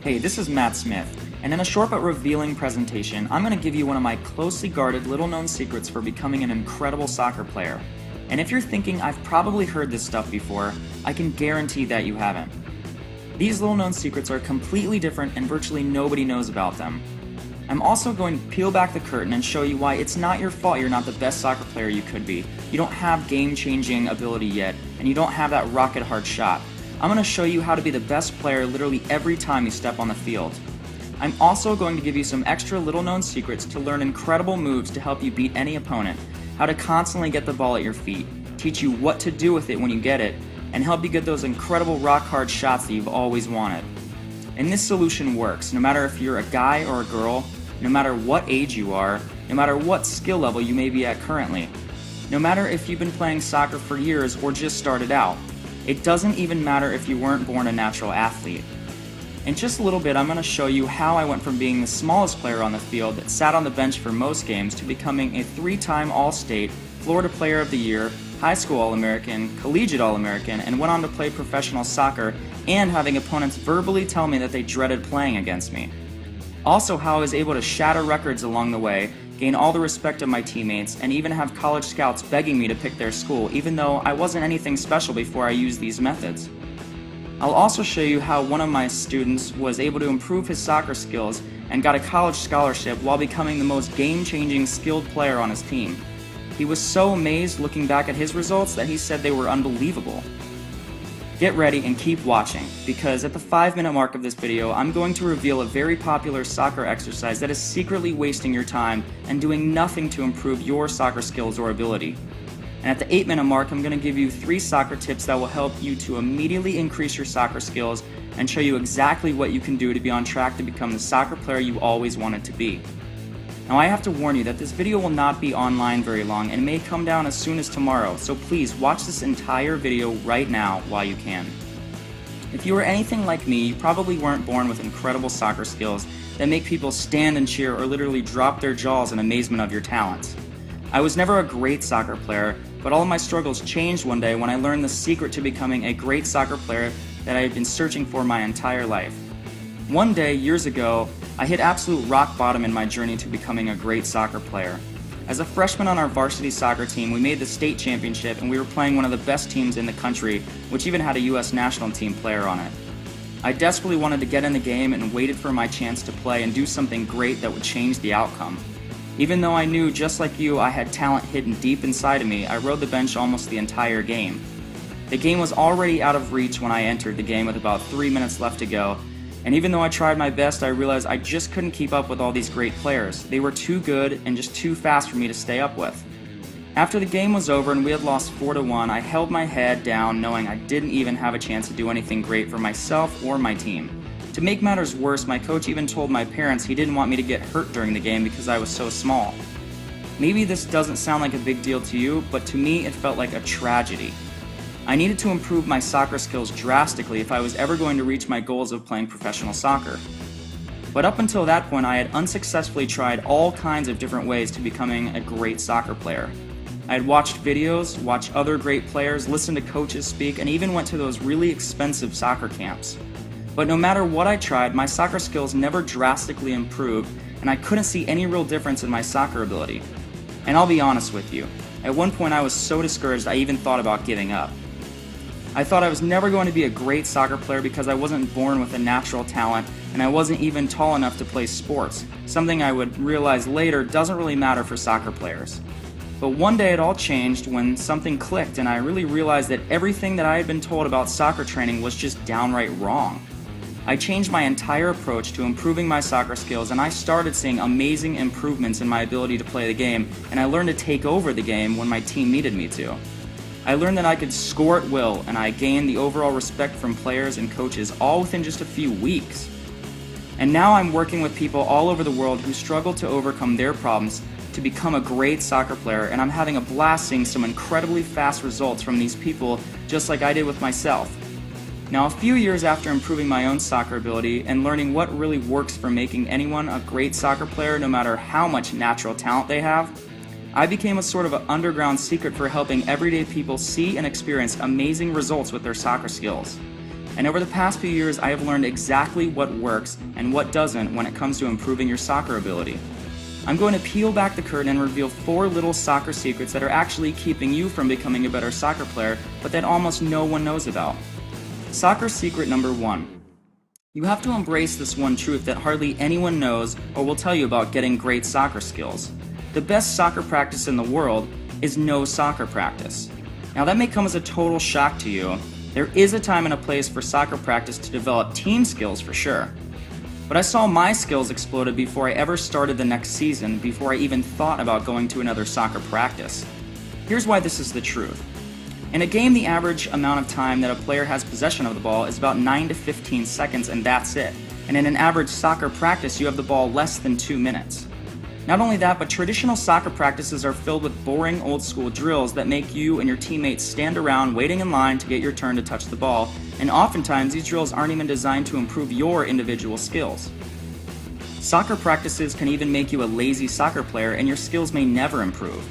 Hey, this is Matt Smith, and in a short but revealing presentation, I'm going to give you one of my closely guarded, little-known secrets for becoming an incredible soccer player. And if you're thinking I've probably heard this stuff before, I can guarantee that you haven't. These little-known secrets are completely different and virtually nobody knows about them. I'm also going to peel back the curtain and show you why it's not your fault you're not the best soccer player you could be. You don't have game-changing ability yet, and you don't have that rocket-hard shot. I'm going to show you how to be the best player literally every time you step on the field. I'm also going to give you some extra little-known secrets to learn incredible moves to help you beat any opponent, how to constantly get the ball at your feet, teach you what to do with it when you get it, and help you get those incredible rock-hard shots that you've always wanted. And this solution works, no matter if you're a guy or a girl, no matter what age you are, no matter what skill level you may be at currently, no matter if you've been playing soccer for years or just started out. It doesn't even matter if you weren't born a natural athlete. In just a little bit, I'm going to show you how I went from being the smallest player on the field that sat on the bench for most games to becoming a 3-time All-State, Florida Player of the Year, High School All American, Collegiate All American, and went on to play professional soccer, and having opponents verbally tell me that they dreaded playing against me. Also, how I was able to shatter records along the way, gain all the respect of my teammates, and even have college scouts begging me to pick their school, even though I wasn't anything special before I used these methods. I'll also show you how one of my students was able to improve his soccer skills and got a college scholarship while becoming the most game-changing skilled player on his team. He was so amazed looking back at his results that he said they were unbelievable. Get ready and keep watching, because at the 5-minute mark of this video, I'm going to reveal a very popular soccer exercise that is secretly wasting your time and doing nothing to improve your soccer skills or ability. And at the 8-minute mark, I'm going to give you 3 soccer tips that will help you to immediately increase your soccer skills and show you exactly what you can do to be on track to become the soccer player you always wanted to be. Now, I have to warn you that this video will not be online very long and may come down as soon as tomorrow, so please watch this entire video right now while you can. If you are anything like me, you probably weren't born with incredible soccer skills that make people stand and cheer or literally drop their jaws in amazement of your talents. I was never a great soccer player, but all of my struggles changed one day when I learned the secret to becoming a great soccer player that I had been searching for my entire life. One day, years ago, I hit absolute rock bottom in my journey to becoming a great soccer player. As a freshman on our varsity soccer team, we made the state championship and we were playing one of the best teams in the country, which even had a US national team player on it. I desperately wanted to get in the game and waited for my chance to play and do something great that would change the outcome. Even though I knew, just like you, I had talent hidden deep inside of me, I rode the bench almost the entire game. The game was already out of reach when I entered the game with about 3 minutes left to go, and even though I tried my best, I realized I just couldn't keep up with all these great players. They were too good and just too fast for me to stay up with. After the game was over and we had lost 4-1, I held my head down knowing I didn't even have a chance to do anything great for myself or my team. To make matters worse, my coach even told my parents he didn't want me to get hurt during the game because I was so small. Maybe this doesn't sound like a big deal to you, but to me it felt like a tragedy. I needed to improve my soccer skills drastically if I was ever going to reach my goals of playing professional soccer. But up until that point, I had unsuccessfully tried all kinds of different ways to becoming a great soccer player. I had watched videos, watched other great players, listened to coaches speak, and even went to those really expensive soccer camps. But no matter what I tried, my soccer skills never drastically improved, and I couldn't see any real difference in my soccer ability. And I'll be honest with you, at one point I was so discouraged I even thought about giving up. I thought I was never going to be a great soccer player because I wasn't born with a natural talent and I wasn't even tall enough to play sports, something I would realize later doesn't really matter for soccer players. But one day it all changed when something clicked and I really realized that everything that I had been told about soccer training was just downright wrong. I changed my entire approach to improving my soccer skills and I started seeing amazing improvements in my ability to play the game, and I learned to take over the game when my team needed me to. I learned that I could score at will, and I gained the overall respect from players and coaches all within just a few weeks. And now I'm working with people all over the world who struggle to overcome their problems to become a great soccer player, and I'm having a blast seeing some incredibly fast results from these people just like I did with myself. Now, a few years after improving my own soccer ability and learning what really works for making anyone a great soccer player no matter how much natural talent they have, I became a sort of an underground secret for helping everyday people see and experience amazing results with their soccer skills. And over the past few years, I have learned exactly what works and what doesn't when it comes to improving your soccer ability. I'm going to peel back the curtain and reveal 4 little soccer secrets that are actually keeping you from becoming a better soccer player, but that almost no one knows about. Soccer secret number 1. You have to embrace this one truth that hardly anyone knows or will tell you about getting great soccer skills. The best soccer practice in the world is no soccer practice. Now that may come as a total shock to you. There is a time and a place for soccer practice to develop team skills for sure. But I saw my skills exploded before I ever started the next season, before I even thought about going to another soccer practice. Here's why this is the truth. In a game, the average amount of time that a player has possession of the ball is about 9 to 15 seconds, and that's it. And in an average soccer practice, you have the ball less than 2 minutes. Not only that, but traditional soccer practices are filled with boring old school drills that make you and your teammates stand around waiting in line to get your turn to touch the ball, and oftentimes these drills aren't even designed to improve your individual skills. Soccer practices can even make you a lazy soccer player and your skills may never improve.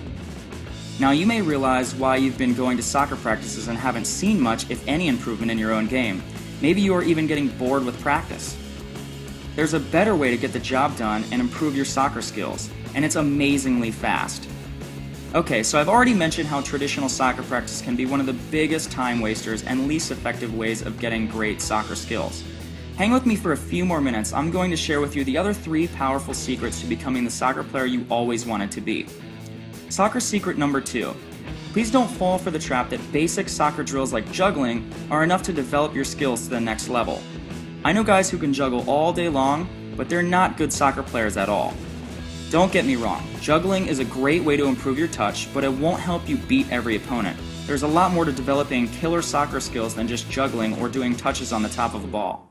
Now you may realize why you've been going to soccer practices and haven't seen much, if any, improvement in your own game. Maybe you are even getting bored with practice. There's a better way to get the job done and improve your soccer skills, and it's amazingly fast. Okay, so I've already mentioned how traditional soccer practice can be one of the biggest time wasters and least effective ways of getting great soccer skills. Hang with me for a few more minutes. I'm going to share with you the other 3 powerful secrets to becoming the soccer player you always wanted to be. Soccer secret number 2. Please don't fall for the trap that basic soccer drills like juggling are enough to develop your skills to the next level. I know guys who can juggle all day long, but they're not good soccer players at all. Don't get me wrong, juggling is a great way to improve your touch, but it won't help you beat every opponent. There's a lot more to developing killer soccer skills than just juggling or doing touches on the top of a ball.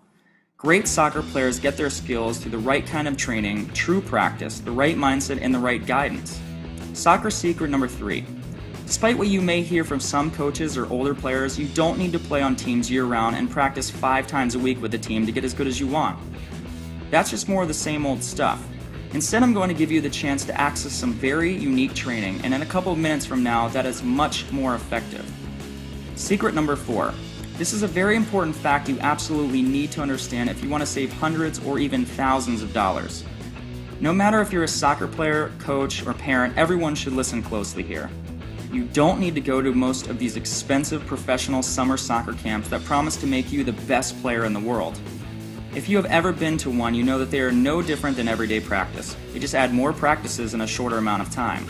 Great soccer players get their skills through the right kind of training, true practice, the right mindset, and the right guidance. Soccer secret number 3. Despite what you may hear from some coaches or older players, you don't need to play on teams year-round and practice 5 times a week with the team to get as good as you want. That's just more of the same old stuff. Instead, I'm going to give you the chance to access some very unique training, and in a couple of minutes from now, that is much more effective. Secret number 4. This is a very important fact you absolutely need to understand if you want to save hundreds or even thousands of dollars. No matter if you're a soccer player, coach, or parent, everyone should listen closely here. You don't need to go to most of these expensive professional summer soccer camps that promise to make you the best player in the world. If you have ever been to one, you know that they are no different than everyday practice. They just add more practices in a shorter amount of time.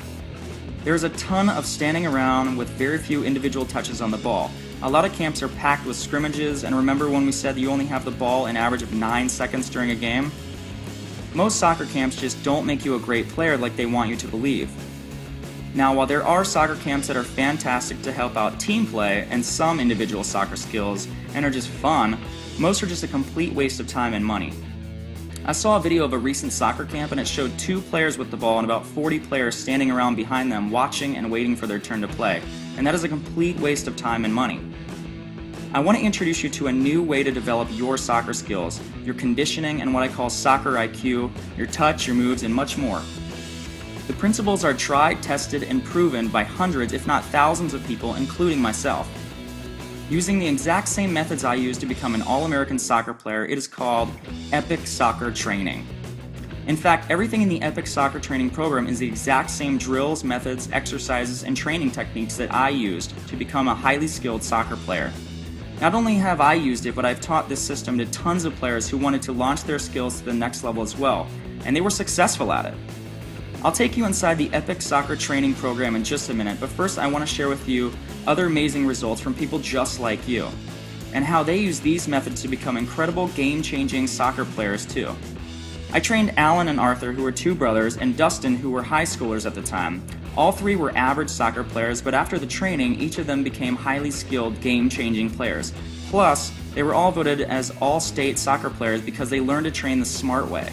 There is a ton of standing around with very few individual touches on the ball. A lot of camps are packed with scrimmages, and remember when we said you only have the ball an average of 9 seconds during a game? Most soccer camps just don't make you a great player like they want you to believe. Now, while there are soccer camps that are fantastic to help out team play and some individual soccer skills and are just fun, most are just a complete waste of time and money. I saw a video of a recent soccer camp and it showed 2 players with the ball and about 40 players standing around behind them watching and waiting for their turn to play, and that is a complete waste of time and money. I want to introduce you to a new way to develop your soccer skills, your conditioning, and what I call soccer IQ, your touch, your moves, and much more. The principles are tried, tested, and proven by hundreds, if not thousands of people, including myself. Using the exact same methods I use to become an All-American soccer player, it is called Epic Soccer Training. In fact, everything in the Epic Soccer Training program is the exact same drills, methods, exercises, and training techniques that I used to become a highly skilled soccer player. Not only have I used it, but I've taught this system to tons of players who wanted to launch their skills to the next level as well, and they were successful at it. I'll take you inside the Epic Soccer Training program in just a minute, but first I want to share with you other amazing results from people just like you, and how they use these methods to become incredible game-changing soccer players too. I trained Alan and Arthur, who were 2 brothers, and Dustin, who were high schoolers at the time. All 3 were average soccer players, but after the training, each of them became highly skilled, game-changing players. Plus, they were all voted as all-state soccer players because they learned to train the smart way.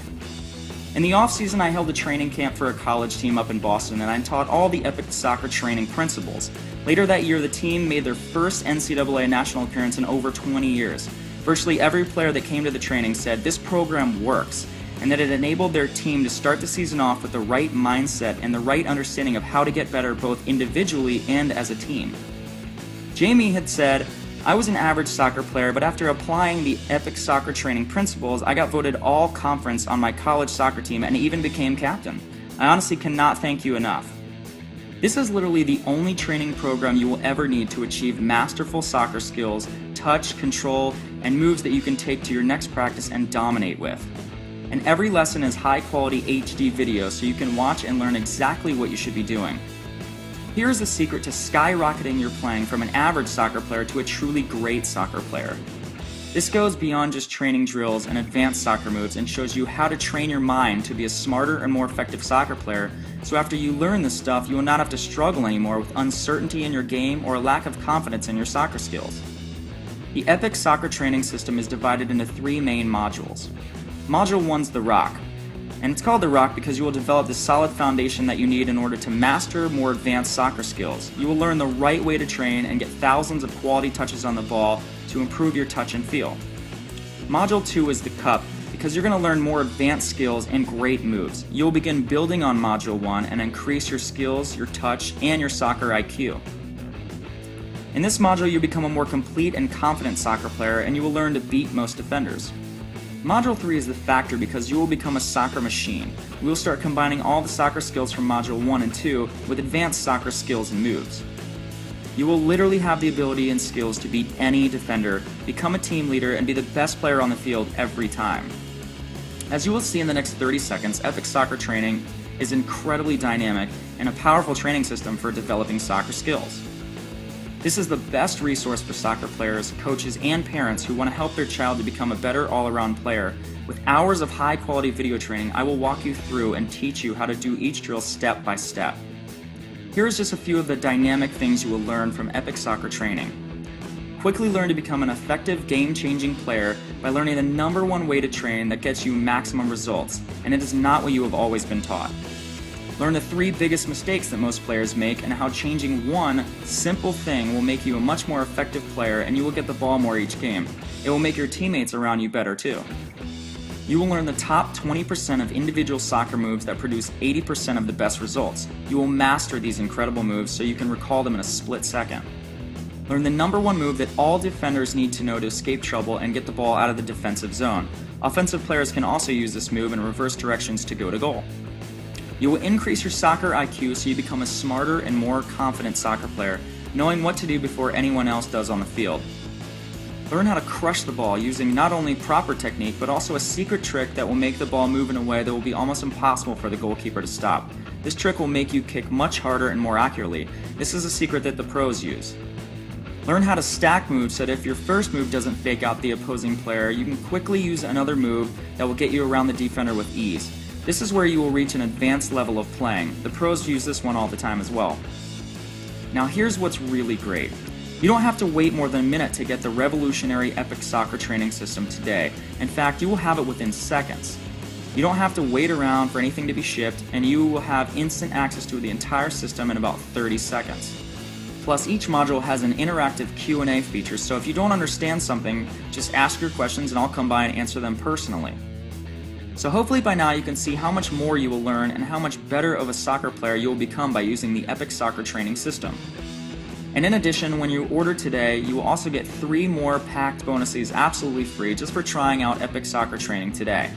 In the off-season, I held a training camp for a college team up in Boston, and I taught all the Epic Soccer Training principles. Later that year, the team made their first NCAA national appearance in over 20 years. Virtually every player that came to the training said this program works, and that it enabled their team to start the season off with the right mindset and the right understanding of how to get better both individually and as a team. Jamie had said, I was an average soccer player, but after applying the Epic Soccer Training principles, I got voted all conference on my college soccer team and even became captain. I honestly cannot thank you enough. This is literally the only training program you will ever need to achieve masterful soccer skills, touch, control, and moves that you can take to your next practice and dominate with. And every lesson is high quality HD video so you can watch and learn exactly what you should be doing. Here's the secret to skyrocketing your playing from an average soccer player to a truly great soccer player. This goes beyond just training drills and advanced soccer moves and shows you how to train your mind to be a smarter and more effective soccer player, so after you learn this stuff, you will not have to struggle anymore with uncertainty in your game or a lack of confidence in your soccer skills. The Epic Soccer Training System is divided into 3 main modules. Module 1's the Rock, and it's called the Rock because you will develop the solid foundation that you need in order to master more advanced soccer skills. You will learn the right way to train and get thousands of quality touches on the ball to improve your touch and feel. Module 2 is the Cup, because you're going to learn more advanced skills and great moves. You'll begin building on Module 1 and increase your skills, your touch, and your soccer IQ. In this module, you become a more complete and confident soccer player, and you will learn to beat most defenders. Module 3 is the Factor, because you will become a soccer machine. We will start combining all the soccer skills from Module 1 and 2 with advanced soccer skills and moves. You will literally have the ability and skills to beat any defender, become a team leader, and be the best player on the field every time. As you will see in the next 30 seconds, Epic Soccer Training is incredibly dynamic and a powerful training system for developing soccer skills. This is the best resource for soccer players, coaches, and parents who want to help their child to become a better all-around player. With hours of high-quality video training, I will walk you through and teach you how to do each drill step by step. Here's just a few of the dynamic things you will learn from Epic Soccer Training. Quickly learn to become an effective, game-changing player by learning the #1 way to train that gets you maximum results, and it is not what you have always been taught. Learn the 3 biggest mistakes that most players make and how changing one simple thing will make you a much more effective player, and you will get the ball more each game. It will make your teammates around you better too. You will learn the top 20% of individual soccer moves that produce 80% of the best results. You will master these incredible moves so you can recall them in a split second. Learn the #1 move that all defenders need to know to escape trouble and get the ball out of the defensive zone. Offensive players can also use this move in reverse directions to go to goal. You will increase your soccer IQ so you become a smarter and more confident soccer player, knowing what to do before anyone else does on the field. Learn how to crush the ball using not only proper technique, but also a secret trick that will make the ball move in a way that will be almost impossible for the goalkeeper to stop. This trick will make you kick much harder and more accurately. This is a secret that the pros use. Learn how to stack moves so that if your first move doesn't fake out the opposing player, you can quickly use another move that will get you around the defender with ease. This is where you will reach an advanced level of playing. The pros use this one all the time as well. Now here's what's really great. You don't have to wait more than a minute to get the revolutionary Epic Soccer Training System today. In fact, you will have it within seconds. You don't have to wait around for anything to be shipped, and you will have instant access to the entire system in about 30 seconds. Plus, each module has an interactive Q&A feature, so if you don't understand something, just ask your questions and I'll come by and answer them personally. So hopefully by now you can see how much more you will learn and how much better of a soccer player you will become by using the Epic Soccer Training System. And in addition, when you order today, you will also get 3 more packed bonuses absolutely free just for trying out Epic Soccer Training today.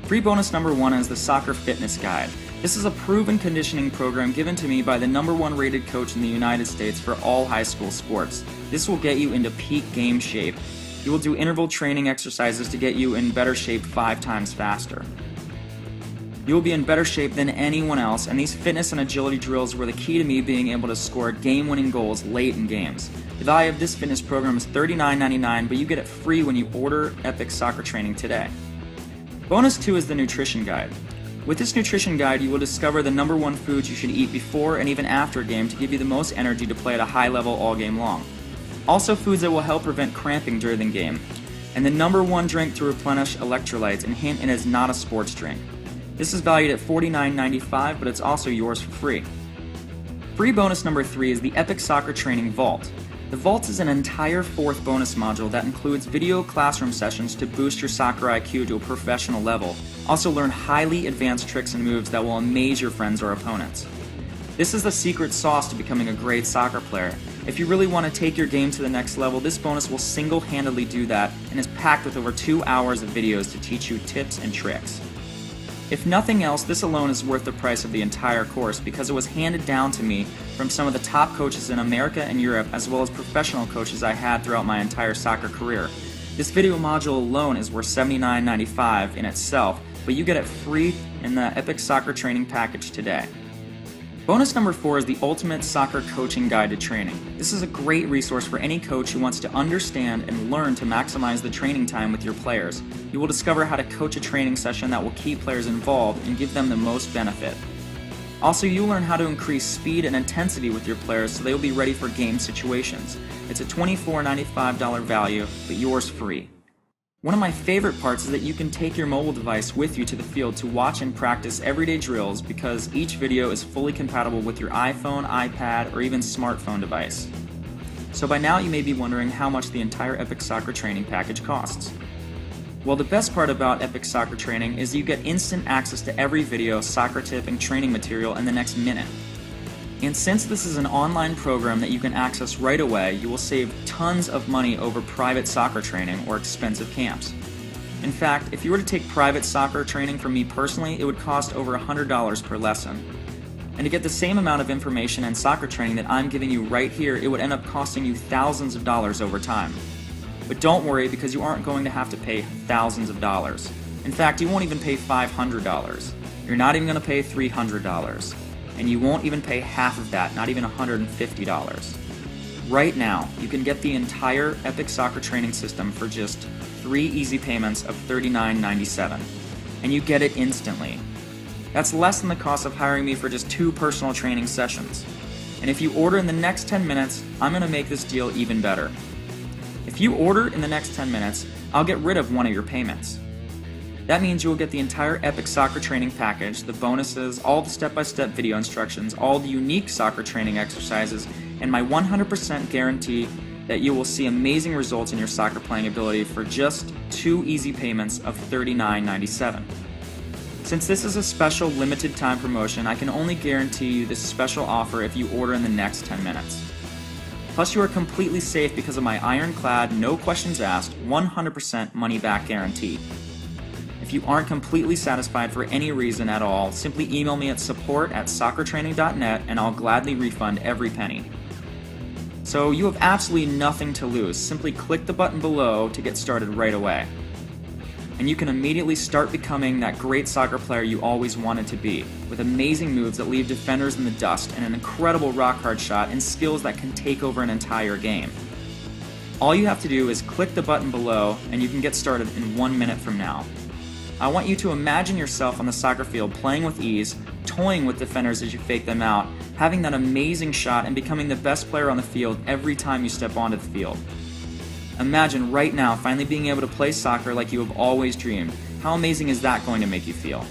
Free bonus #1 is the Soccer Fitness Guide. This is a proven conditioning program given to me by the #1 rated coach in the United States for all high school sports. This will get you into peak game shape. You will do interval training exercises to get you in better shape 5 times faster. You will be in better shape than anyone else, and these fitness and agility drills were the key to me being able to score game-winning goals late in games. The value of this fitness program is $39.99, but you get it free when you order Epic Soccer Training today. Bonus 2 is the Nutrition Guide. With this nutrition guide, you will discover the #1 foods you should eat before and even after a game to give you the most energy to play at a high level all game long. Also foods that will help prevent cramping during the game. And the #1 drink to replenish electrolytes, and hint, it is not a sports drink. This is valued at $49.95, but it's also yours for free. Free bonus #3 is the Epic Soccer Training Vault. The Vault is an entire 4th bonus module that includes video classroom sessions to boost your soccer IQ to a professional level. Also learn highly advanced tricks and moves that will amaze your friends or opponents. This is the secret sauce to becoming a great soccer player. If you really want to take your game to the next level, this bonus will single-handedly do that and is packed with over 2 hours of videos to teach you tips and tricks. If nothing else, this alone is worth the price of the entire course because it was handed down to me from some of the top coaches in America and Europe, as well as professional coaches I had throughout my entire soccer career. This video module alone is worth $79.95 in itself, but you get it free in the Epic Soccer Training Package today. Bonus number 4 is the Ultimate Soccer Coaching Guide to Training. This is a great resource for any coach who wants to understand and learn to maximize the training time with your players. You will discover how to coach a training session that will keep players involved and give them the most benefit. Also, you'll learn how to increase speed and intensity with your players so they will be ready for game situations. It's a $24.95 value, but yours free. One of my favorite parts is that you can take your mobile device with you to the field to watch and practice everyday drills because each video is fully compatible with your iPhone, iPad, or even smartphone device. So by now you may be wondering how much the entire Epic Soccer Training Package costs. Well, the best part about Epic Soccer Training is you get instant access to every video, soccer tip, and training material in the next minute. And since this is an online program that you can access right away, you will save tons of money over private soccer training or expensive camps. In fact, if you were to take private soccer training from me personally, it would cost over $100 per lesson. And to get the same amount of information and soccer training that I'm giving you right here, it would end up costing you thousands of dollars over time. But don't worry, because you aren't going to have to pay thousands of dollars. In fact, you won't even pay $500. You're not even going to pay $300. And you won't even pay half of that, not even $150. Right now, you can get the entire Epic Soccer Training System for just 3 easy payments of $39.97, and you get it instantly. That's less than the cost of hiring me for just 2 personal training sessions. And if you order in the next 10 minutes, I'm going to make this deal even better. If you order in the next 10 minutes, I'll get rid of one of your payments. That means you will get the entire Epic Soccer Training Package, the bonuses, all the step-by-step video instructions, all the unique soccer training exercises, and my 100% guarantee that you will see amazing results in your soccer playing ability for just 2 easy payments of $39.97. Since this is a special limited time promotion, I can only guarantee you this special offer if you order in the next 10 minutes. Plus, you are completely safe because of my ironclad, no questions asked, 100% money-back guarantee. If you aren't completely satisfied for any reason at all, simply email me at support@soccertraining.net and I'll gladly refund every penny. So you have absolutely nothing to lose. Simply click the button below to get started right away. And you can immediately start becoming that great soccer player you always wanted to be, with amazing moves that leave defenders in the dust and an incredible rock-hard shot and skills that can take over an entire game. All you have to do is click the button below and you can get started in 1 minute from now. I want you to imagine yourself on the soccer field playing with ease, toying with defenders as you fake them out, having that amazing shot, and becoming the best player on the field every time you step onto the field. Imagine right now finally being able to play soccer like you have always dreamed. How amazing is that going to make you feel?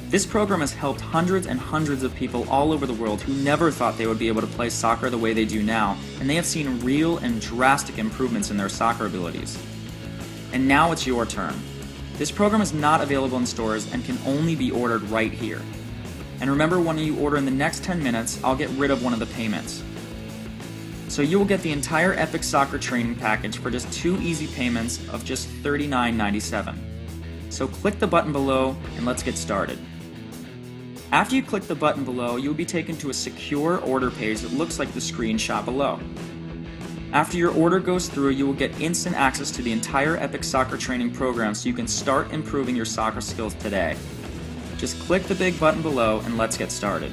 This program has helped hundreds and hundreds of people all over the world who never thought they would be able to play soccer the way they do now, and they have seen real and drastic improvements in their soccer abilities. And now it's your turn. This program is not available in stores and can only be ordered right here. And remember, when you order in the next 10 minutes, I'll get rid of one of the payments. So you will get the entire Epic Soccer Training Package for just 2 easy payments of just $39.97. So click the button below and let's get started. After you click the button below, you will be taken to a secure order page that looks like the screenshot below. After your order goes through, you will get instant access to the entire Epic Soccer Training program so you can start improving your soccer skills today. Just click the big button below and let's get started.